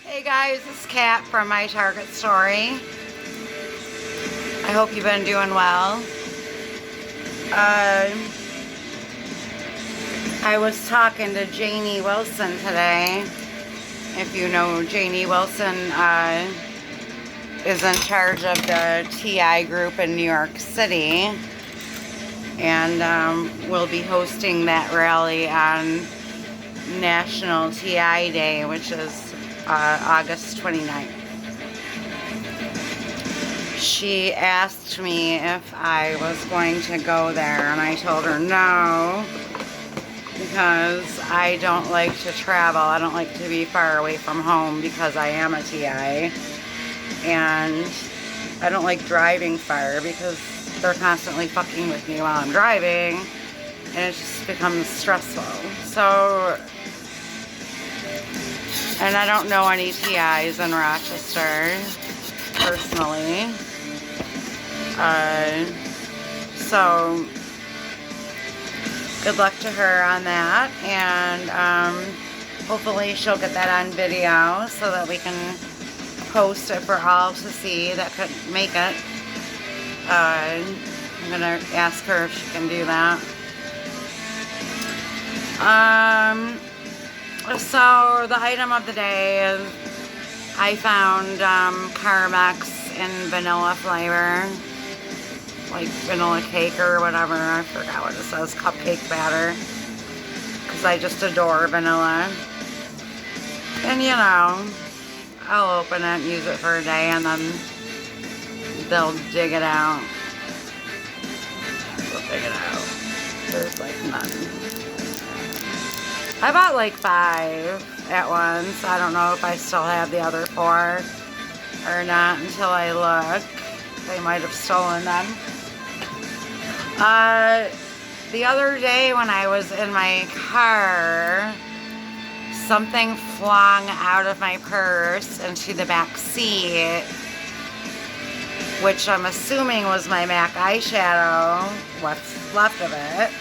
Hey guys, it's Kat from my Target story. I hope you've been doing well. I was talking to Janie Wilson today. If you know Janie Wilson, is in charge of the TI group in New York City, and we'll be hosting that rally on National TI Day, which is August 29th. She asked me if I was going to go there, and I told her no, because I don't like to travel. I don't like to be far away from home because I am a TI, and I don't like driving far because they're constantly fucking with me while I'm driving, and it just becomes stressful. So, and I don't know any TIs in Rochester personally. So good luck to her on that, and hopefully she'll get that on video so that we can post it for all to see that couldn't make it. I'm gonna ask her if she can do that. So the item of the day is I found Carmex in vanilla flavor, like vanilla cake or whatever. I forgot what it says, cupcake batter, because I just adore vanilla. And you know, I'll open it and use it for a day, and then they'll dig it out. They'll dig it out. There's like none. I bought like 5 at once. I don't know if I still have the other 4 or not until I look. They might have stolen them. The other day when I was in my car, something flung out of my purse into the back seat, which I'm assuming was my MAC eyeshadow, what's left of it,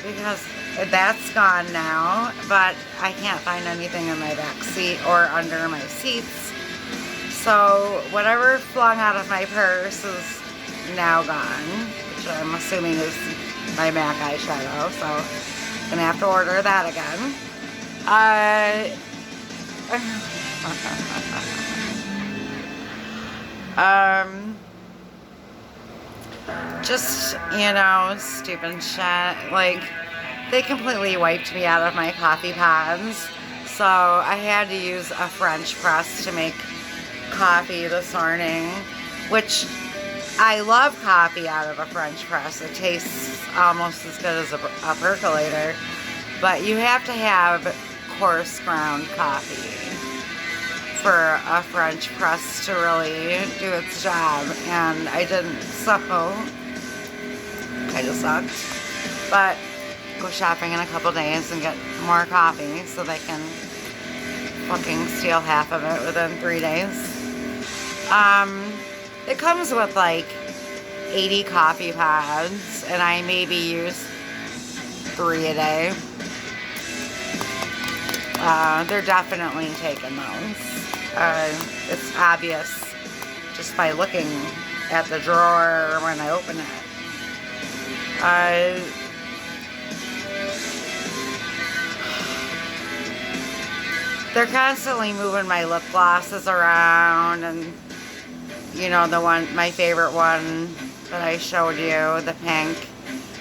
because that's gone now, but I can't find anything in my back seat or under my seats. So whatever flung out of my purse is now gone, which I'm assuming is my MAC eyeshadow, so I'm gonna have to order that again. Just, you know, stupid shit. Like, they completely wiped me out of my coffee pods, so I had to use a French press to make coffee this morning, which I love coffee out of a French press. It tastes almost as good as a percolator, but you have to have coarse ground coffee for a French press to really do its job, and I didn't, so kind of sucked. But go shopping in a couple days and get more coffee so they can fucking steal half of it within 3 days. It comes with like 80 coffee pods, and I maybe use 3 a day. They're definitely taking those. It's obvious just by looking at the drawer when I open it. They're constantly moving my lip glosses around, and you know, the one, my favorite one that I showed you, the pink,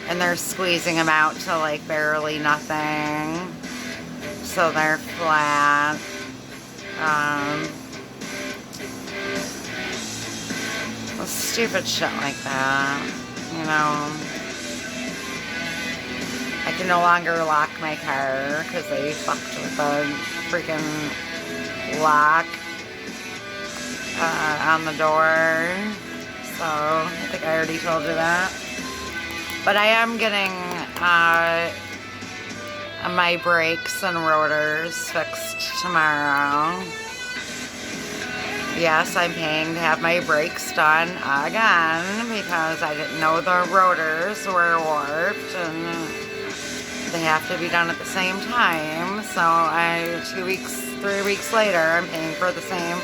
and they're squeezing them out to like barely nothing, so they're flat. Stupid shit like that, you know. I can no longer lock my car because they fucked with the freaking lock on the door. So I think I already told you that. But I am getting my brakes and rotors fixed tomorrow. Yes, I'm paying to have my brakes done again because I didn't know the rotors were warped, and they have to be done at the same time. So 3 weeks later, I'm paying for the same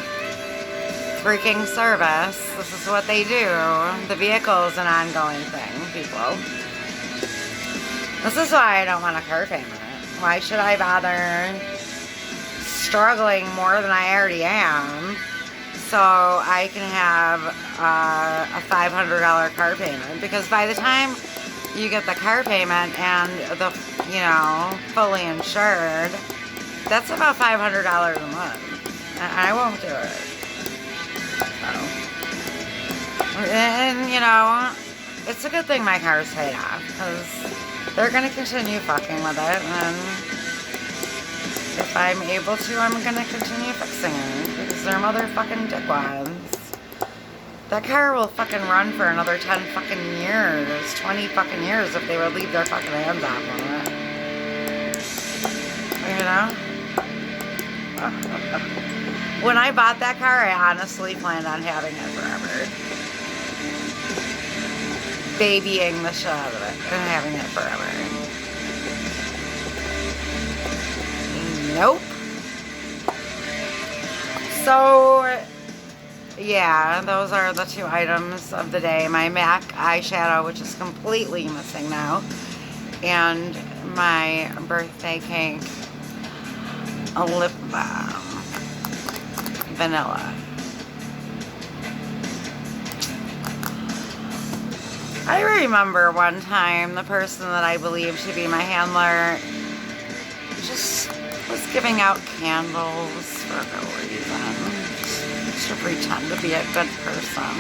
freaking service. This is what they do. The vehicle is an ongoing thing, people. This is why I don't want a car payment. Why should I bother struggling more than I already am so I can have a $500 car payment? Because by the time you get the car payment and the, fully insured, that's about $500 a month. And I won't do it. So. And, it's a good thing my car's paid off, because they're going to continue fucking with it, and if I'm able to, I'm going to continue fixing it, because they're motherfucking dickwads. That car will fucking run for another 10 fucking years, 20 fucking years if they would leave their fucking hands off on it. When I bought that car, I honestly planned on having it forever. Babying the shit out of it and having it forever. Nope. So, yeah, those are the 2 items of the day. My MAC eyeshadow, which is completely missing now, and my birthday cake, a lip balm, vanilla. I remember one time the person that I believed to be my handler just was giving out candles for no reason, just to pretend to be a good person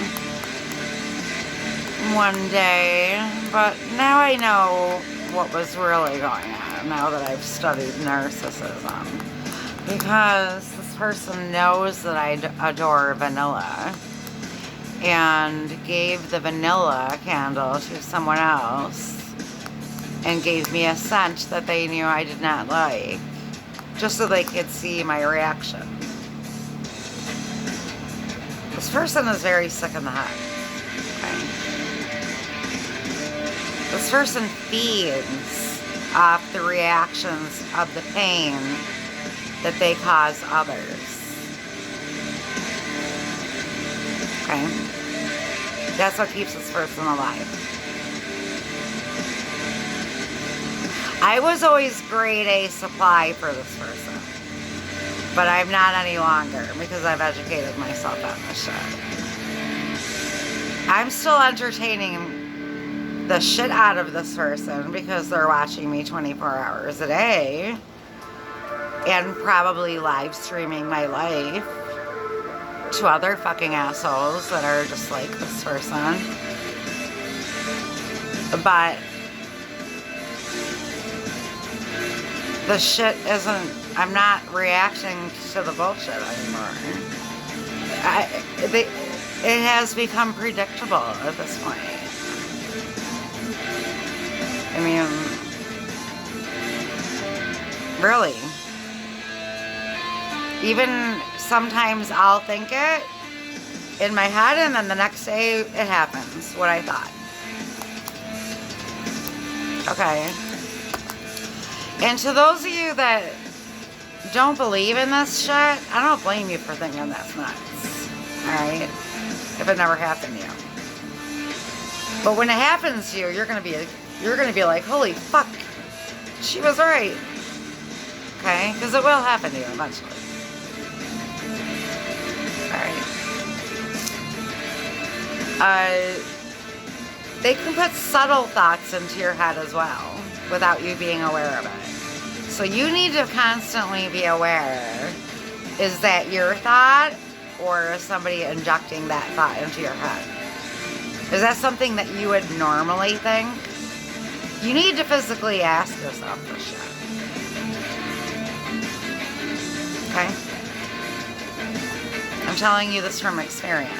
one day. But now I know what was really going on, now that I've studied narcissism, because this person knows that I adore vanilla and gave the vanilla candle to someone else and gave me a scent that they knew I did not like, just so they could see my reaction. This person is very sick in the head. Okay? This person feeds off the reactions of the pain that they cause others. Okay? That's what keeps this person alive. I was always grade A supply for this person, but I'm not any longer because I've educated myself on this shit. I'm still entertaining the shit out of this person because they're watching me 24 hours a day and probably live streaming my life to other fucking assholes that are just like this person. But the shit isn't, I'm not reacting to the bullshit anymore. It has become predictable at this point. I mean, really. Even sometimes I'll think it in my head, and then the next day it happens, what I thought. Okay. And to those of you that don't believe in this shit, I don't blame you for thinking that's nuts. Alright? If it never happened to you. But when it happens to you, you're gonna be like, holy fuck, she was right. Okay? Because it will happen to you eventually. They can put subtle thoughts into your head as well without you being aware of it. So you need to constantly be aware, is that your thought or is somebody injecting that thought into your head? Is that something that you would normally think? You need to physically ask yourself this shit. Okay? I'm telling you this from experience.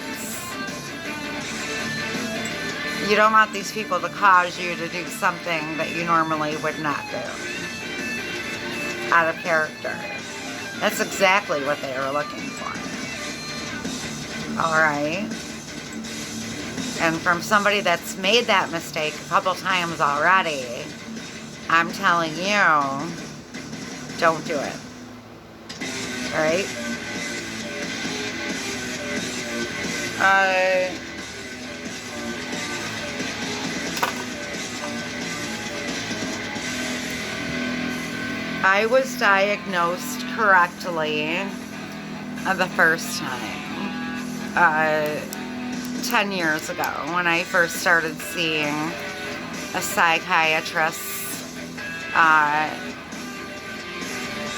You don't want these people to cause you to do something that you normally would not do. Out of character. That's exactly what they are looking for. Alright? And from somebody that's made that mistake a couple times already, I'm telling you, don't do it. Alright? I was diagnosed correctly the first time 10 years ago when I first started seeing a psychiatrist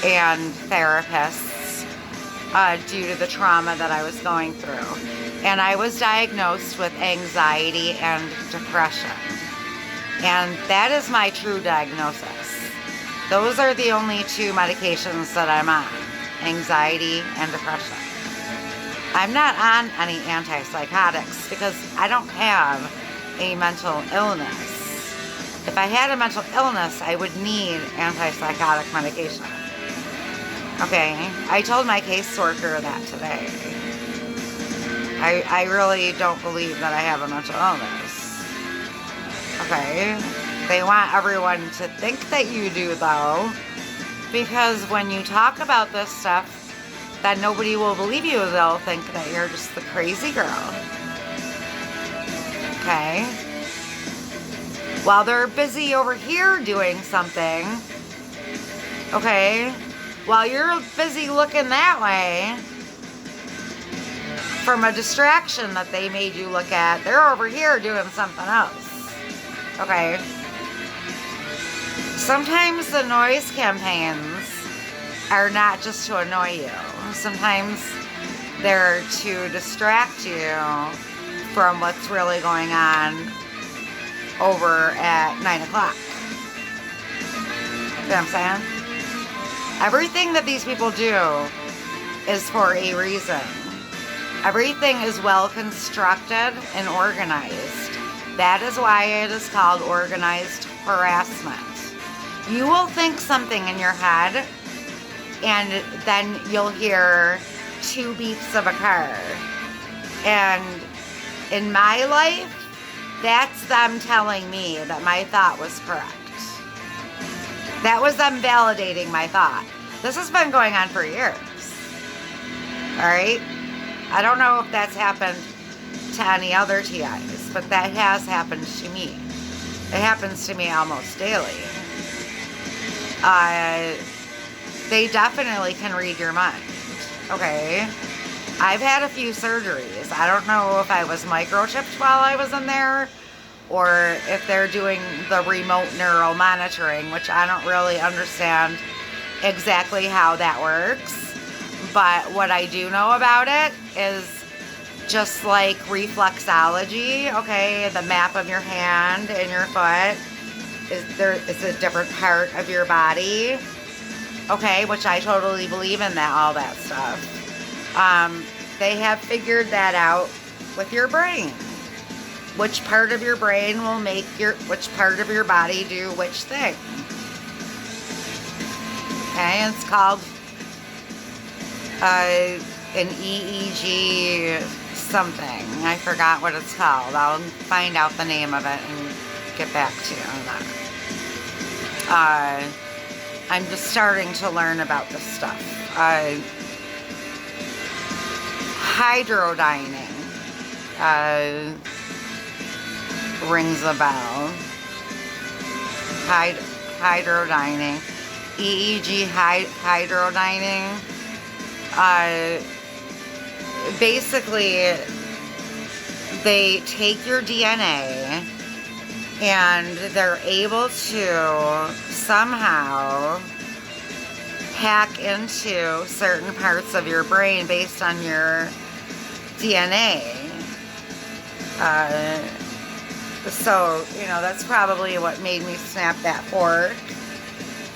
and therapists due to the trauma that I was going through. And I was diagnosed with anxiety and depression. And that is my true diagnosis. Those are the only two medications that I'm on, anxiety and depression. I'm not on any antipsychotics because I don't have a mental illness. If I had a mental illness, I would need antipsychotic medication. Okay, I told my caseworker that today. I really don't believe that I have a mental illness. Okay, they want everyone to think that you do though, because when you talk about this stuff, then nobody will believe you. They'll think that you're just the crazy girl. Okay? While they're busy over here doing something, okay, while you're busy looking that way, from a distraction that they made you look at, they're over here doing something else. Okay? Sometimes the noise campaigns are not just to annoy you. Sometimes they're to distract you from what's really going on over at 9 o'clock. You know what I'm saying? Everything that these people do is for a reason. Everything is well constructed and organized. That is why it is called organized harassment. You will think something in your head, and then you'll hear 2 beeps of a car. And in my life, that's them telling me that my thought was correct. That was them validating my thought. This has been going on for years. Alright? I don't know if that's happened to any other TIs, but that has happened to me. It happens to me almost daily. They definitely can read your mind. Okay? I've had a few surgeries. I don't know if I was microchipped while I was in there, or if they're doing the remote neural monitoring, which I don't really understand exactly how that works. But what I do know about it is just like reflexology, okay, the map of your hand and your foot is a different part of your body, okay, which I totally believe in that, all that stuff. They have figured that out with your brain. Which part of your brain will make which part of your body do which thing. Okay, it's called an EEG something. I forgot what it's called. I'll find out the name of it and get back to you on that. I'm just starting to learn about this stuff. Hydrodining rings a bell. Hydrodining. EEG hydrodining. Basically, they take your DNA and they're able to somehow hack into certain parts of your brain based on your DNA. So, that's probably what made me snap that fork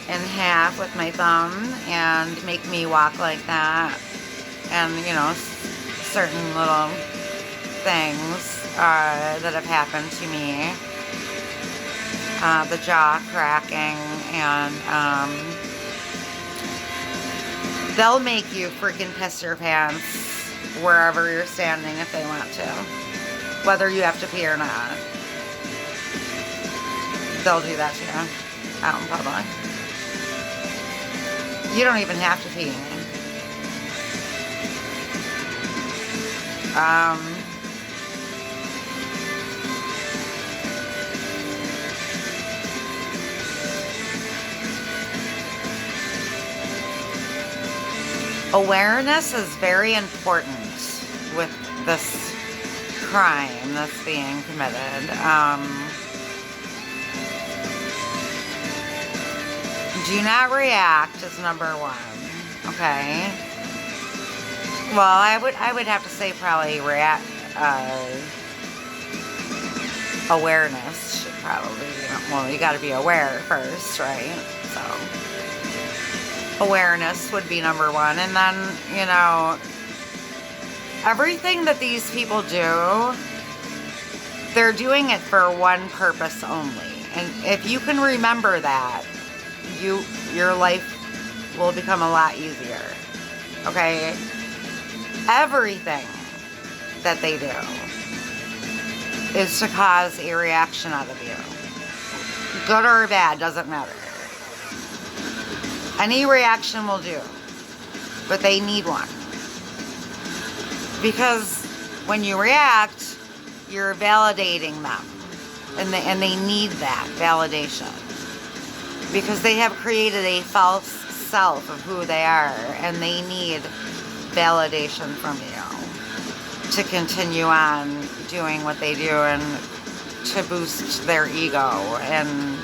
in half with my thumb and make me walk like that. And, certain little things that have happened to me. The jaw cracking, and they'll make you freaking piss your pants wherever you're standing if they want to. Whether you have to pee or not. They'll do that to you. out in public. You don't even have to pee. Awareness is very important with this crime that's being committed. Do not react is number one. Okay. Well, I would have to say probably awareness should probably, well, you got to be aware first, right? So awareness would be number one. And then, everything that these people do, they're doing it for one purpose only. And if you can remember that, your life will become a lot easier. Okay? Everything that they do is to cause a reaction out of you. Good or bad, doesn't matter. Any reaction will do. But they need one. Because when you react, you're validating them. And they need that validation. Because they have created a false self of who they are. And they need validation from you to continue on doing what they do and to boost their ego. And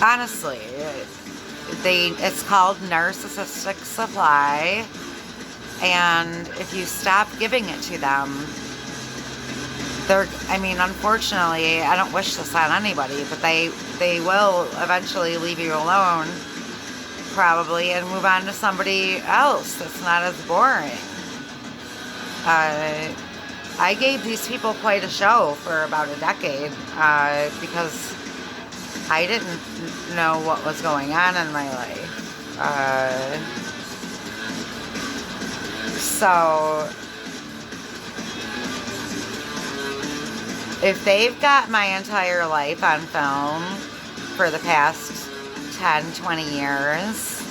honestly, it's called narcissistic supply. And if you stop giving it to them, unfortunately, I don't wish this on anybody, but they will eventually leave you alone, probably, and move on to somebody else that's not as boring. I gave these people quite a show for about a decade, because I didn't know what was going on in my life. So if they've got my entire life on film for the past 10, 20 years,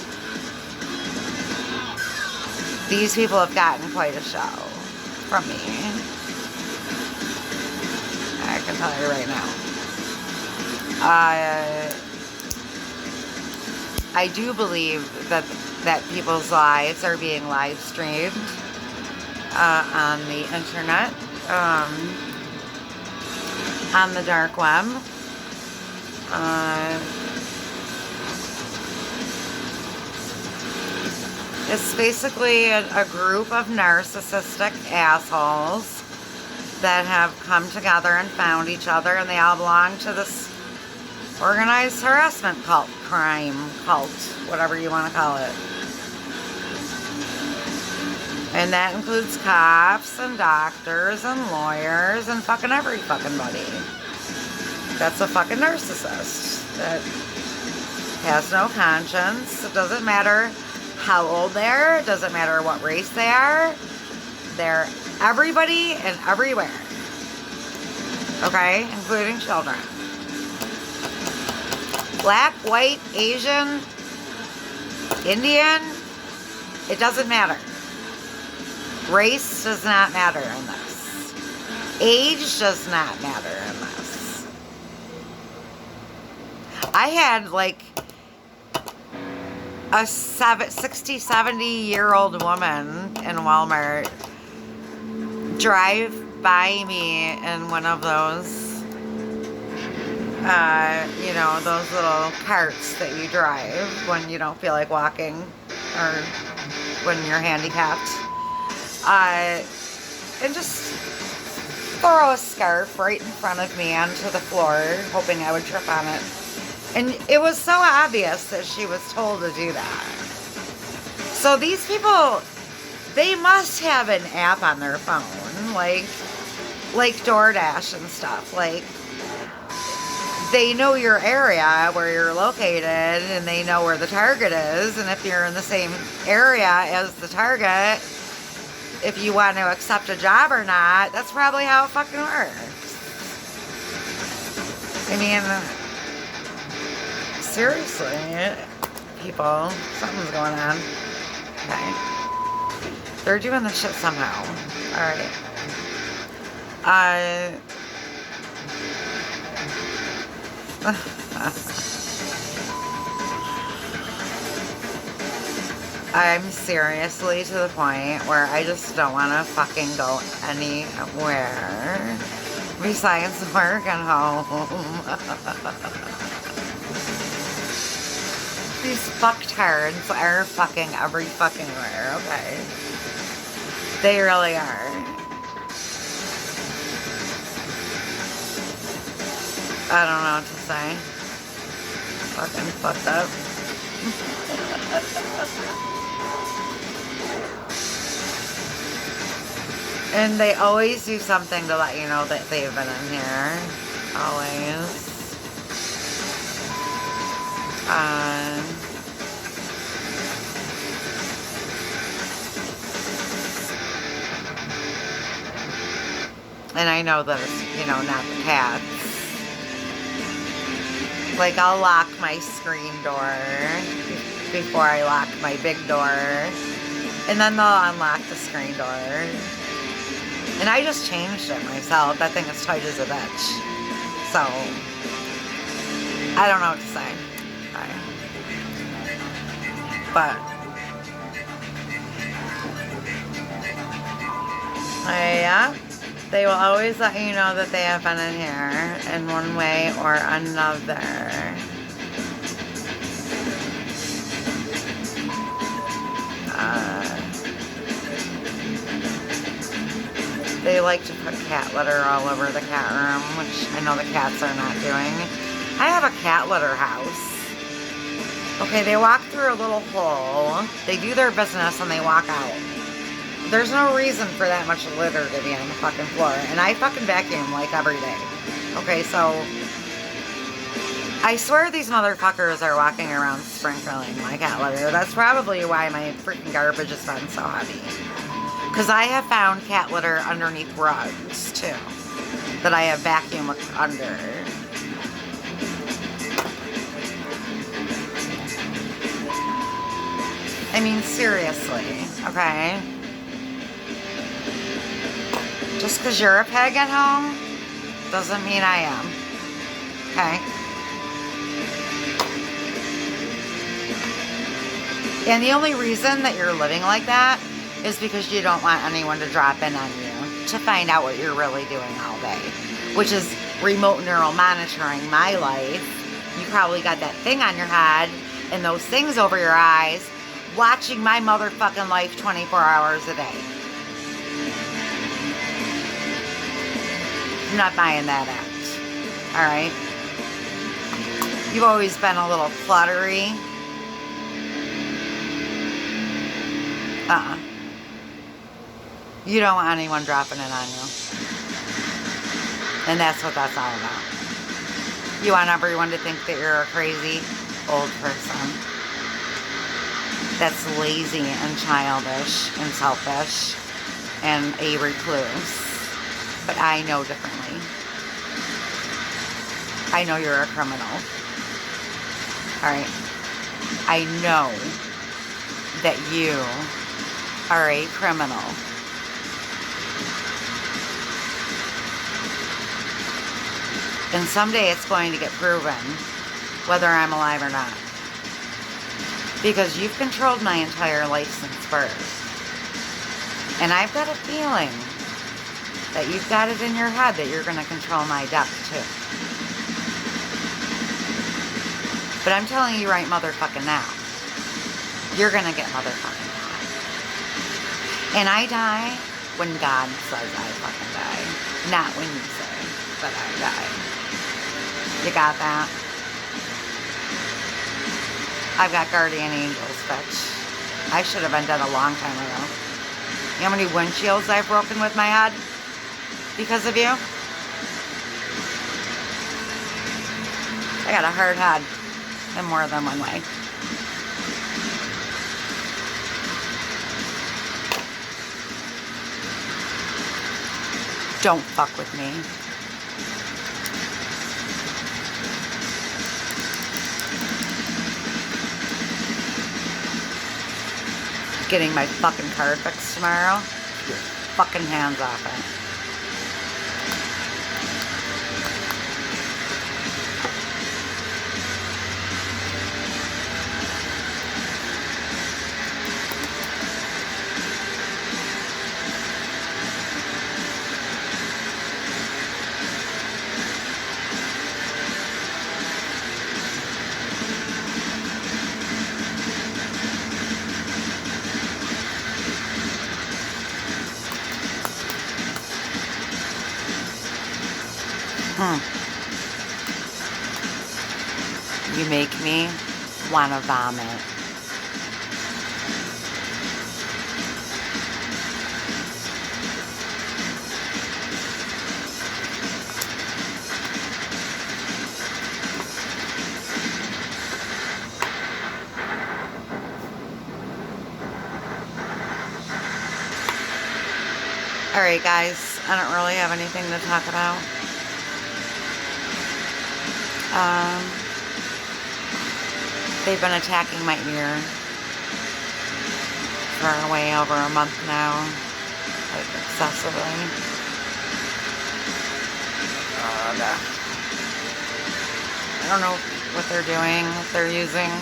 these people have gotten quite a show from me. I can tell you right now. I do believe that people's lives are being live streamed on the internet, on the dark web. It's basically a group of narcissistic assholes that have come together and found each other, and they all belong to this organized harassment cult, whatever you want to call it. And that includes cops and doctors and lawyers and fucking every fucking buddy. That's a fucking narcissist that has no conscience. It doesn't matter how old they are. It doesn't matter what race they are. They're everybody and everywhere. Okay? Including children. Black, white, Asian, Indian, it doesn't matter. Race does not matter in this. Age does not matter in this. I had like a 60, 70-year-old woman in Walmart drive by me in one of those those little carts that you drive when you don't feel like walking or when you're handicapped. And just throw a scarf right in front of me onto the floor, hoping I would trip on it. And it was so obvious that she was told to do that. So these people, they must have an app on their phone, like DoorDash and stuff. Like, they know your area, where you're located, and they know where the target is. And if you're in the same area as the target, if you want to accept a job or not, that's probably how it fucking works. I mean, seriously, people, something's going on. Okay. They're doing this shit somehow. Alright. I'm seriously to the point where I just don't want to fucking go anywhere besides work and home. These fucktards are fucking every fucking where, okay? They really are. I don't know what to say. Fucking fucked up. And they always do something to let you know that they've been in here. Always. And I know that it's, you know, not the cats. Like, I'll lock my screen door before I lock my big door. And then they'll unlock the screen door. And I just changed it myself. That thing is tight as a bitch. So, I don't know what to say. But, yeah. They will always let you know that they have been in here in one way or another. They like to put cat litter all over the cat room, which I know the cats are not doing. I have a cat litter house. Okay, they walk through a little hole, they do their business, and they walk out. There's no reason for that much litter to be on the fucking floor. And I fucking vacuum like every day. Okay, so I swear these motherfuckers are walking around sprinkling my cat litter. That's probably why my freaking garbage has been so heavy. Because I have found cat litter underneath rugs, too. That I have vacuumed under. I mean, seriously, okay? Just because you're a peg at home doesn't mean I am. Okay? And the only reason that you're living like that is because you don't want anyone to drop in on you to find out what you're really doing all day. Which is remote neural monitoring my life. You probably got that thing on your head and those things over your eyes watching my motherfucking life 24 hours a day. I'm not buying that act. Alright? You've always been a little cluttery. You don't want anyone dropping in on you. And that's what that's all about. You want everyone to think that you're a crazy old person that's lazy and childish and selfish and a recluse. But I know differently. I know you're a criminal. Alright? I know that you are a criminal. And someday it's going to get proven whether I'm alive or not. Because you've controlled my entire life since birth. And I've got a feeling that you've got it in your head that you're going to control my death too. But I'm telling you right motherfucking now, you're going to get motherfucking die. And I die when God says I fucking die. Not when you say that I die. You got that? I've got guardian angels, bitch. I should have been dead a long time ago. You know how many windshields I've broken with my head? Because of you? I got a hard head in more than one way. Don't fuck with me. getting my fucking car fixed tomorrow. Your fucking hands off it. You make me want to vomit. Alright guys, I don't really have anything to talk about. They've been attacking my ear for way over a month now, like excessively. I don't know what they're doing, if they're using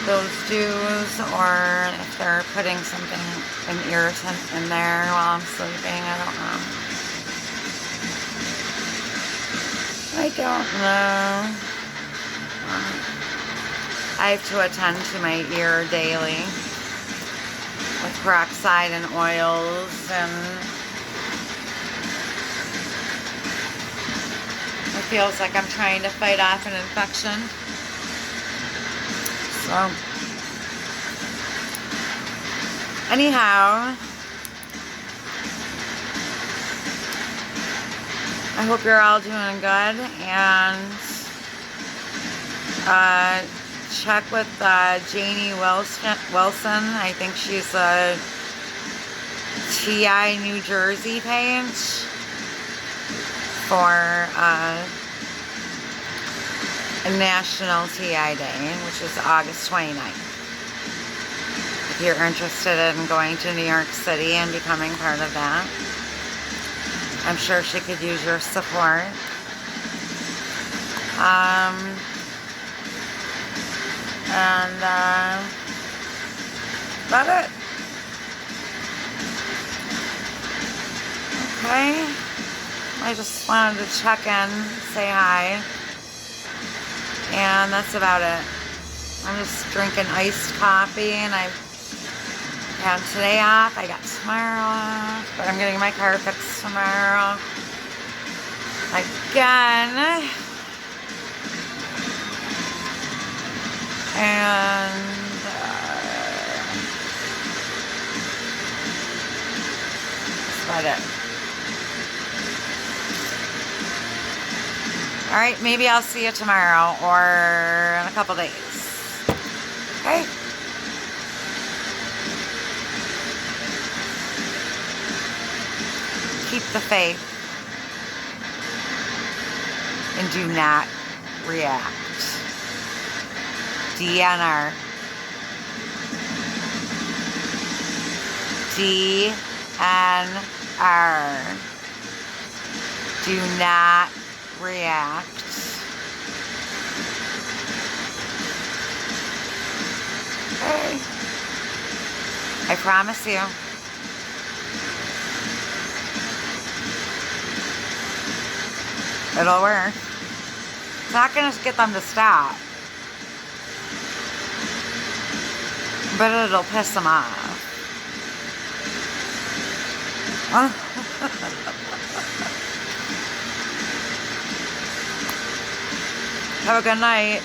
those dews or if they're putting something, an irritant in there while I'm sleeping. I don't know. I have to attend to my ear daily with peroxide and oils, and it feels like I'm trying to fight off an infection. So, anyhow, I hope you're all doing good, and check with Janie Wilson. I think she's a TI New Jersey page for a National TI Day, which is August 29th. If you're interested in going to New York City and becoming part of that, I'm sure she could use your support. And that's it. Okay. I just wanted to check in, say hi. And that's about it. I'm just drinking iced coffee, and I had today off. I got tomorrow off, but I'm getting my car fixed tomorrow. Again. And that's about it. Alright, maybe I'll see you tomorrow or in a couple days. Okay? Keep the faith and do not react. DNR. DNR. Do not react. Okay. I promise you. It'll work. It's not going to get them to stop. But it'll piss them off. Have a good night.